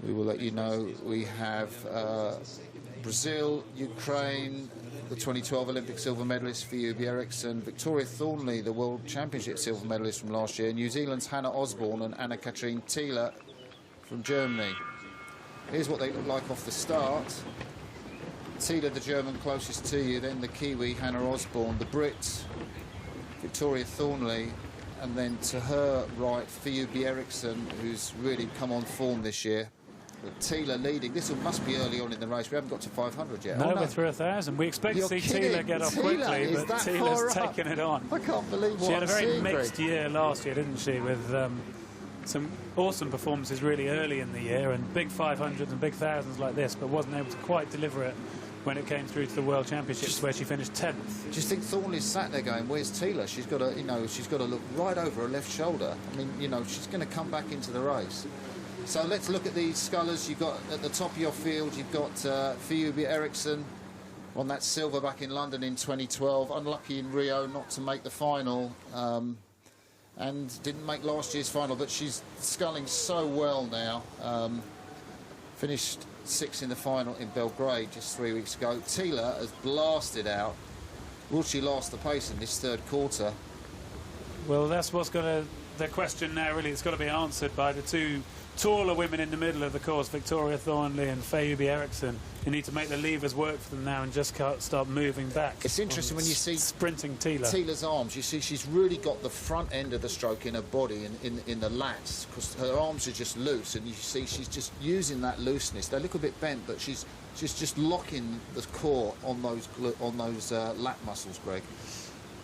we will let you know. We have Brazil, Ukraine, the 2012 Olympic silver medalist Phoebe Eriksson, Victoria Thornley, the World Championship silver medalist from last year, New Zealand's Hannah Osborne and Anna-Kathrin Thiele from Germany. Here's what they look like off the start. Thiele, the German, closest to you, then the Kiwi, Hannah Osborne, the Brit, Victoria Thornley, and then to her right, Phoebe Eriksson, who's really come on form this year. Thiele leading. This must be early on in the race. We haven't got to 500 yet. No, we're through 1,000. We expect to see Thiele get off quickly, but Thiele's taken it on. I can't believe what she had a very seeing, mixed year last year, didn't she, with some awesome performances really early in the year and big 500s and big thousands like this, but wasn't able to quite deliver it when it came through to the World Championships, where she finished 10th. Do you think Thornley's sat there going, where's Thiele? She's got to, you know, she's got to look right over her left shoulder. I mean, you know, she's going to come back into the race. So let's look at these scullers. You've got at the top of your field, you've got Phoebe Eriksson on that silver back in London in 2012. Unlucky in Rio not to make the final, and didn't make last year's final, but she's sculling so well now. Finished 6th in the final in Belgrade just 3 weeks ago. Thiele has blasted out. Will she last the pace in this third quarter? Well, that's what's going to... The question now, really, it's got to be answered by the two taller women in the middle of the course, Victoria Thornley and Phoebe Eriksson. You need to make the levers work for them now and just start moving back. It's interesting when you see sprinting Thiele's arms. You see she's really got the front end of the stroke in her body, in the lats, because her arms are just loose, and you see she's just using that looseness. They look a bit bent, but she's just locking the core on those lat muscles, Greg.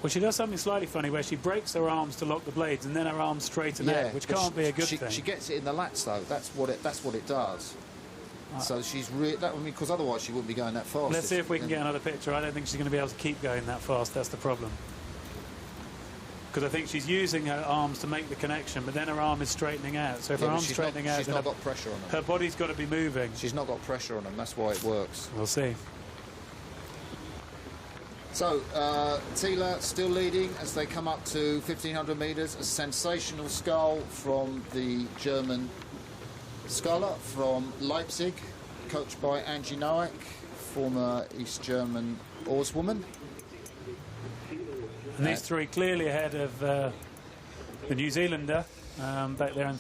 Well, she does something slightly funny where she breaks her arms to lock the blades and then her arms straighten out, which can't be a good thing. She gets it in the lats, though. That's what it does. So she's because otherwise she wouldn't be going that fast. Let's see if we can get another picture. I don't think she's going to be able to keep going that fast. That's the problem. Because I think she's using her arms to make the connection, but then her arm is straightening out. So if her arm's straightening out, she's not got pressure on her. Her body's got to be moving. She's not got pressure on them. That's why it works. We'll see. So, Thiele still leading as they come up to 1,500 metres. A sensational scull from the German sculler from Leipzig, coached by Angie Nowak, former East German oarswoman. And these three clearly ahead of the New Zealander, back there in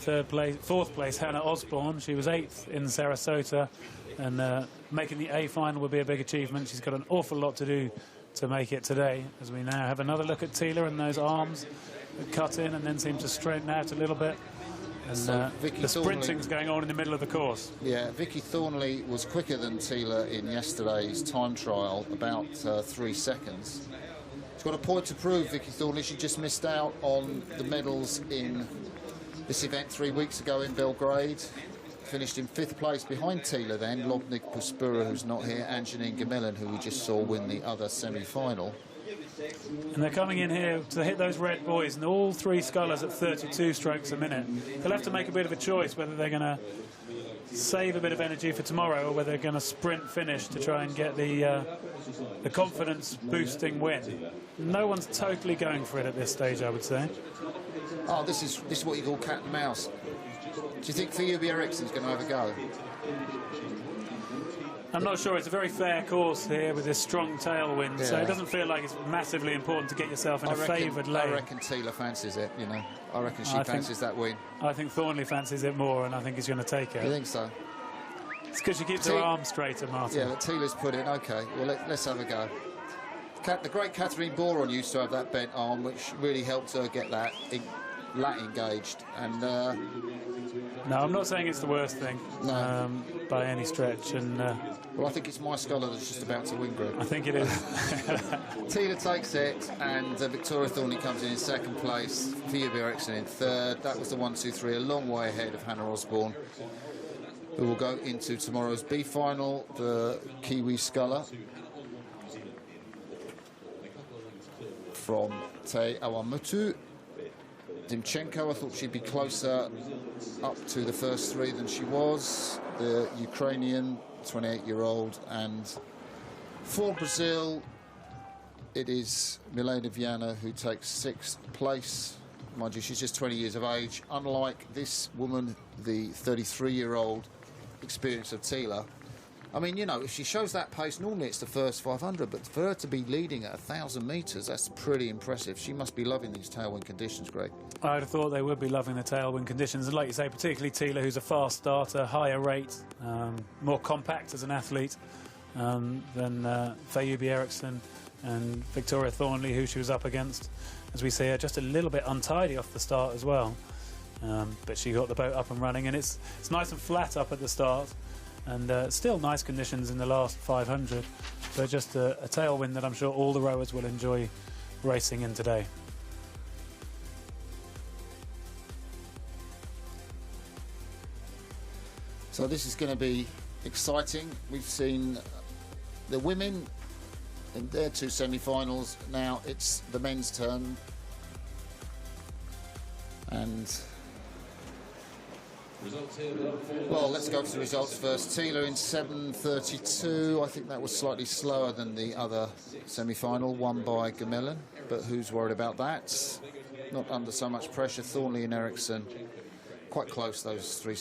fourth place, Hannah Osborne. She was 8th in Sarasota, and making the A final would be a big achievement. She's got an awful lot to do to make it today, as we now have another look at Thiele and those arms that cut in and then seem to straighten out a little bit. And the sprinting's going on in the middle of the course. Yeah, Vicky Thornley was quicker than Thiele in yesterday's time trial, about 3 seconds. She's got a point to prove, Vicky Thornley. She just missed out on the medals in this event 3 weeks ago in Belgrade. Finished in 5th place behind Thiele then, Lobnik Puspura, who's not here, and Janine Gamillan, who we just saw win the other semi-final. And they're coming in here to hit those red buoys, and all three scullers at 32 strokes a minute. They'll have to make a bit of a choice whether they're going to save a bit of energy for tomorrow or whether they're going to sprint finish to try and get the confidence-boosting win. No one's totally going for it at this stage, I would say. Oh, this is what you call cat and mouse. Do you think Phoebe Eriksson's going to have a go? I'm not sure. It's a very fair course here with this strong tailwind, yeah. So it doesn't feel like it's massively important to get yourself in a favoured lane. I reckon Thiele fancies it, you know. I reckon she fancies that win. I think Thornley fancies it more, and I think he's going to take it. You think so? It's because she keeps her arm straighter, Martin. Yeah, but Thiele's put in. OK, well, let's have a go. The great Catherine Boron used to have that bent arm, which really helped her get that lat engaged. And no, I'm not saying it's the worst thing, no. By any stretch. And well, I think it's my scholar that's just about to win, Greg. I think it is. Thiele takes it, and Victoria Thornley comes in 2nd place. Phoebe Eriksson in 3rd. That was the 1, 2, 3, a long way ahead of Hannah Osborne, who will go into tomorrow's B final, the Kiwi sculler from Te Awamutu. Dimchenko, I thought she'd be closer up to the first 3 than she was. The Ukrainian, 28-year-old, and for Brazil, it is Milena Viana who takes 6th place. Mind you, she's just 20 years of age. Unlike this woman, the 33-year-old experience of Tila. I mean, you know, if she shows that pace, normally it's the first 500, but for her to be leading at 1,000 metres, that's pretty impressive. She must be loving these tailwind conditions, Greg. I'd have thought they would be loving the tailwind conditions, and like you say, particularly Tila, who's a fast starter, higher rate, more compact as an athlete than Fayubi Eriksson and Victoria Thornley, who she was up against. As we see her just a little bit untidy off the start as well, but she got the boat up and running, and it's nice and flat up at the start. And still nice conditions in the last 500, but just a tailwind that I'm sure all the rowers will enjoy racing in today. So this is going to be exciting. We've seen the women in their 2 semi-finals. Now it's the men's turn, and well, let's go to the results first. Tila in 7:32. I think that was slightly slower than the other semi-final, won by Gamelin, but who's worried about that? Not under so much pressure. Thornley and Eriksson, quite close, those three.